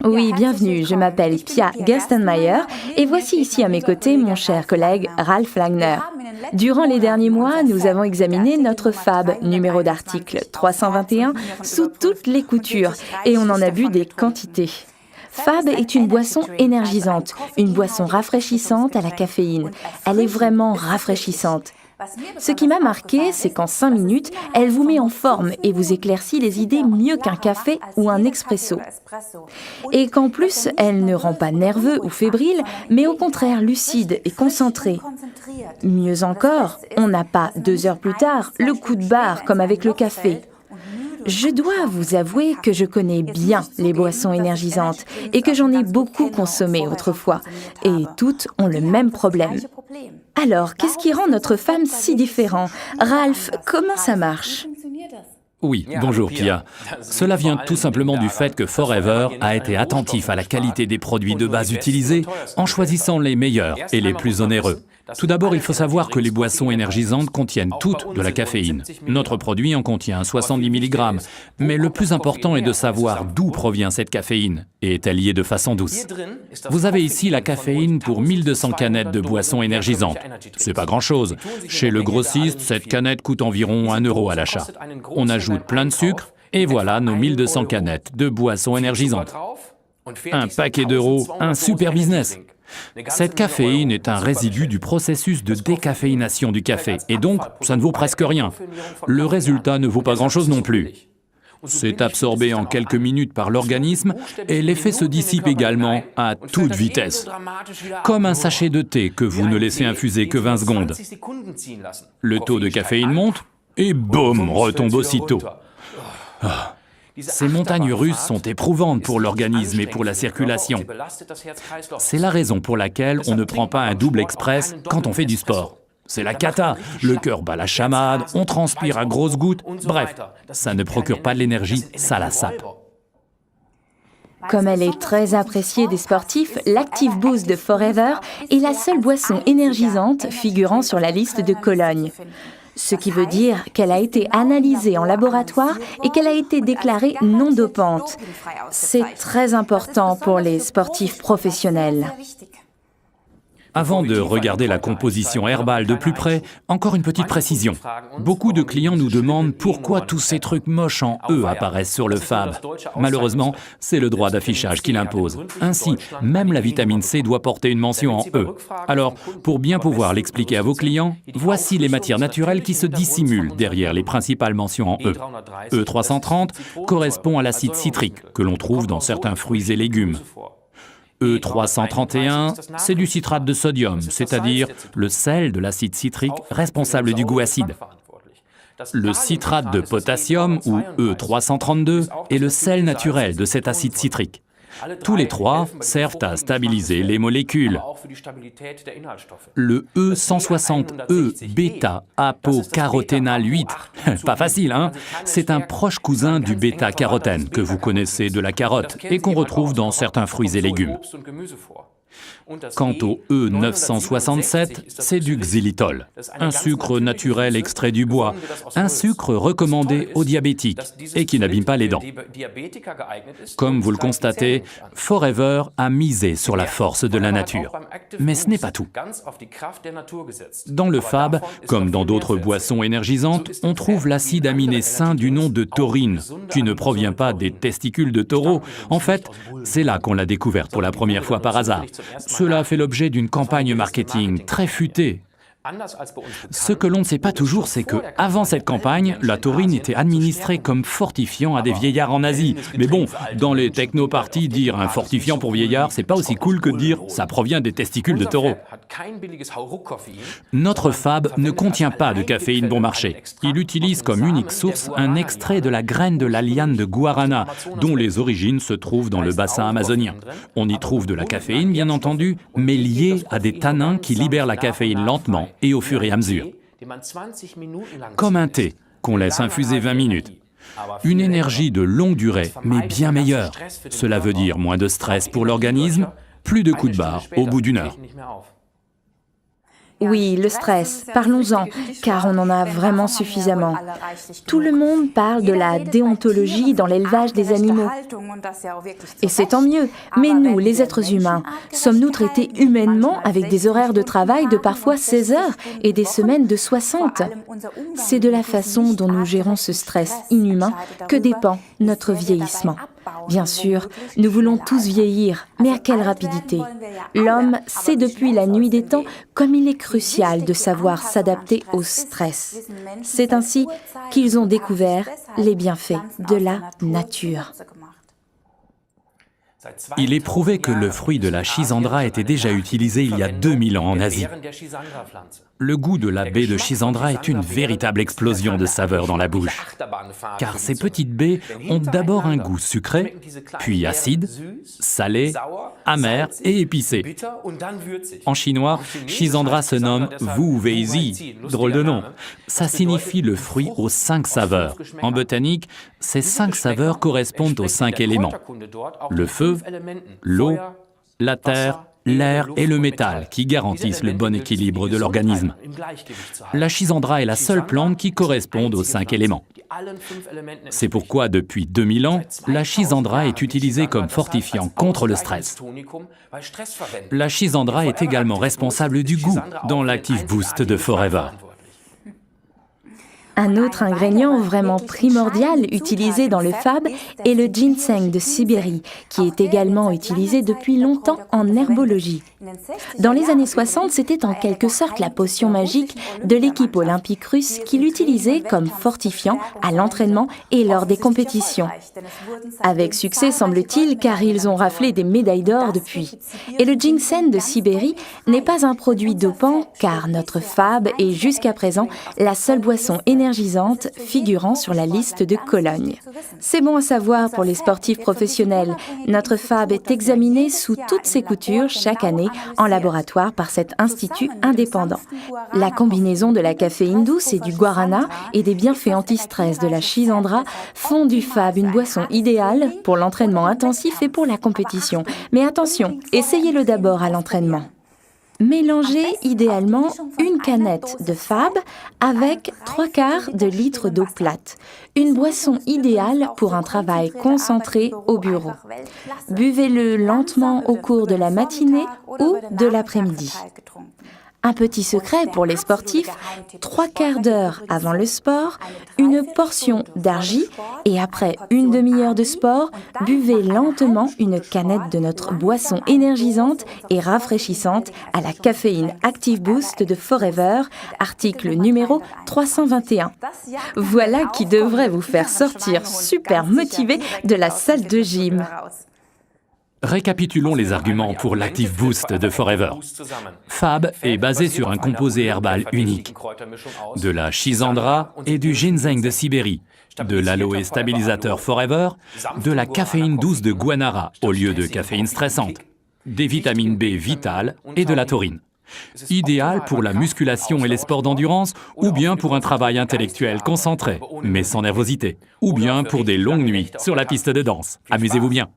Oui, bienvenue, je m'appelle Pia Gerstenmaier et voici ici à mes côtés mon cher collègue Ralph Langner. Durant les derniers mois, nous avons examiné notre FAB, numéro d'article 321, sous toutes les coutures et on en a bu des quantités. FAB est une boisson énergisante, une boisson rafraîchissante à la caféine. Elle est vraiment rafraîchissante. Ce qui m'a marqué, c'est qu'en 5 minutes, elle vous met en forme et vous éclaircit les idées mieux qu'un café ou un expresso. Et qu'en plus, elle ne rend pas nerveux ou fébrile, mais au contraire lucide et concentré. Mieux encore, on n'a pas 2 heures plus tard le coup de barre comme avec le café. Je dois vous avouer que je connais bien les boissons énergisantes et que j'en ai beaucoup consommé autrefois. Et toutes ont le même problème. Alors, qu'est-ce qui rend notre femme si différent? Ralph, comment ça marche? Oui, bonjour Pia. Cela vient tout simplement du fait que Forever a été attentif à la qualité des produits de base utilisés en choisissant les meilleurs et les plus onéreux. Tout d'abord, il faut savoir que les boissons énergisantes contiennent toutes de la caféine. Notre produit en contient 70 mg, mais le plus important est de savoir d'où provient cette caféine et est-elle liée de façon douce. Vous avez ici la caféine pour 1200 canettes de boissons énergisantes. C'est pas grand-chose. Chez le grossiste, cette canette coûte environ 1 € à l'achat. On ajoute plein de sucre et voilà nos 1200 canettes de boissons énergisantes. Un paquet d'euros, un super business. Cette caféine est un résidu du processus de décaféination du café, et donc ça ne vaut presque rien. Le résultat ne vaut pas grand-chose non plus. C'est absorbé en quelques minutes par l'organisme et l'effet se dissipe également à toute vitesse. Comme un sachet de thé que vous ne laissez infuser que 20 secondes. Le taux de caféine monte et boum, retombe aussitôt. Ces montagnes russes sont éprouvantes pour l'organisme et pour la circulation. C'est la raison pour laquelle on ne prend pas un double express quand on fait du sport. C'est la cata, le cœur bat la chamade, on transpire à grosses gouttes, bref, ça ne procure pas de l'énergie, ça la sape. Comme elle est très appréciée des sportifs, l'Active Boost de Forever est la seule boisson énergisante figurant sur la liste de Cologne. Ce qui veut dire qu'elle a été analysée en laboratoire et qu'elle a été déclarée non dopante. C'est très important pour les sportifs professionnels. Avant de regarder la composition herbale de plus près, encore une petite précision. Beaucoup de clients nous demandent pourquoi tous ces trucs moches en E apparaissent sur le FAB. Malheureusement, c'est le droit d'affichage qui l'impose. Ainsi, même la vitamine C doit porter une mention en E. Alors, pour bien pouvoir l'expliquer à vos clients, voici les matières naturelles qui se dissimulent derrière les principales mentions en E. E330 correspond à l'acide citrique que l'on trouve dans certains fruits et légumes. E331, c'est du citrate de sodium, c'est-à-dire le sel de l'acide citrique responsable du goût acide. Le citrate de potassium, ou E332, est le sel naturel de cet acide citrique. Tous les trois servent à stabiliser les molécules. Le E160E bêta-apocaroténal 8, pas facile hein, c'est un proche cousin du bêta-carotène que vous connaissez de la carotte et qu'on retrouve dans certains fruits et légumes. Quant au E967, c'est du xylitol, un sucre naturel extrait du bois, un sucre recommandé aux diabétiques et qui n'abîme pas les dents. Comme vous le constatez, Forever a misé sur la force de la nature. Mais ce n'est pas tout. Dans le FAB, comme dans d'autres boissons énergisantes, on trouve l'acide aminé sain du nom de taurine, qui ne provient pas des testicules de taureau. En fait, c'est là qu'on l'a découverte pour la première fois par hasard. Cela a fait l'objet d'une campagne marketing très futée. Ce que l'on ne sait pas toujours, c'est que, avant cette campagne, la taurine était administrée comme fortifiant à des vieillards en Asie. Mais bon, dans les technoparties, dire un fortifiant pour vieillard, c'est pas aussi cool que de dire ça provient des testicules de taureau. Notre FAB ne contient pas de caféine bon marché. Il utilise comme unique source un extrait de la graine de la liane de guarana, dont les origines se trouvent dans le bassin amazonien. On y trouve de la caféine, bien entendu, mais liée à des tanins qui libèrent la caféine lentement et au fur et à mesure. Comme un thé qu'on laisse infuser 20 minutes. Une énergie de longue durée, mais bien meilleure. Cela veut dire moins de stress pour l'organisme, plus de coups de barre au bout d'1 heure. Oui, le stress, parlons-en, car on en a vraiment suffisamment. Tout le monde parle de la déontologie dans l'élevage des animaux. Et c'est tant mieux, mais nous, les êtres humains, sommes-nous traités humainement avec des horaires de travail de parfois 16 heures et des semaines de 60? C'est de la façon dont nous gérons ce stress inhumain que dépend notre vieillissement. Bien sûr, nous voulons tous vieillir, mais à quelle rapidité? L'homme sait depuis la nuit des temps comme il est crucial de savoir s'adapter au stress. C'est ainsi qu'ils ont découvert les bienfaits de la nature. Il est prouvé que le fruit de la Schisandra était déjà utilisé il y a 2000 ans en Asie. Le goût de la baie de Schisandra est une véritable explosion de saveurs dans la bouche. Car ces petites baies ont d'abord un goût sucré, puis acide, salé, amer et épicé. En chinois, Schisandra se nomme Wu Weizi, drôle de nom. Ça signifie le fruit aux 5 saveurs. En botanique, ces 5 saveurs correspondent aux 5 éléments. Le feu, l'eau, la terre, l'air et le métal qui garantissent le bon équilibre de l'organisme. La Schisandra est la seule plante qui correspond aux 5 éléments. C'est pourquoi, depuis 2000 ans, la Schisandra est utilisée comme fortifiant contre le stress. La Schisandra est également responsable du goût dans l'Active Boost de Forever. Un autre ingrédient vraiment primordial utilisé dans le fab est le ginseng de Sibérie, qui est également utilisé depuis longtemps en herbologie. Dans les années 60, c'était en quelque sorte la potion magique de l'équipe olympique russe qui l'utilisait comme fortifiant à l'entraînement et lors des compétitions. Avec succès, semble-t-il, car ils ont raflé des médailles d'or depuis. Et le ginseng de Sibérie n'est pas un produit dopant, car notre fab est jusqu'à présent la seule boisson énergisante figurant sur la liste de Cologne. C'est bon à savoir pour les sportifs professionnels. Notre fab est examiné sous toutes ses coutures chaque année en laboratoire par cet institut indépendant. La combinaison de la caféine douce et du guarana et des bienfaits anti-stress de la Schisandra font du fab une boisson idéale pour l'entraînement intensif et pour la compétition. Mais attention, essayez-le d'abord à l'entraînement. Mélangez idéalement une canette de fab avec 3/4 de litre d'eau plate. Une boisson idéale pour un travail concentré au bureau. Buvez-le lentement au cours de la matinée ou de l'après-midi. Un petit secret pour les sportifs, 3/4 d'heure avant le sport, une portion d'argi et après une demi-heure de sport, buvez lentement une canette de notre boisson énergisante et rafraîchissante à la caféine Active Boost de Forever, article numéro 321. Voilà qui devrait vous faire sortir super motivé de la salle de gym. Récapitulons les arguments pour l'Active Boost de Forever. Fab est basé sur un composé herbal unique, de la Schisandra et du ginseng de Sibérie, de l'aloe stabilisateur Forever, de la caféine douce de guanara au lieu de caféine stressante, des vitamines B vitales et de la taurine. Idéal pour la musculation et les sports d'endurance, ou bien pour un travail intellectuel concentré, mais sans nervosité, ou bien pour des longues nuits sur la piste de danse. Amusez-vous bien.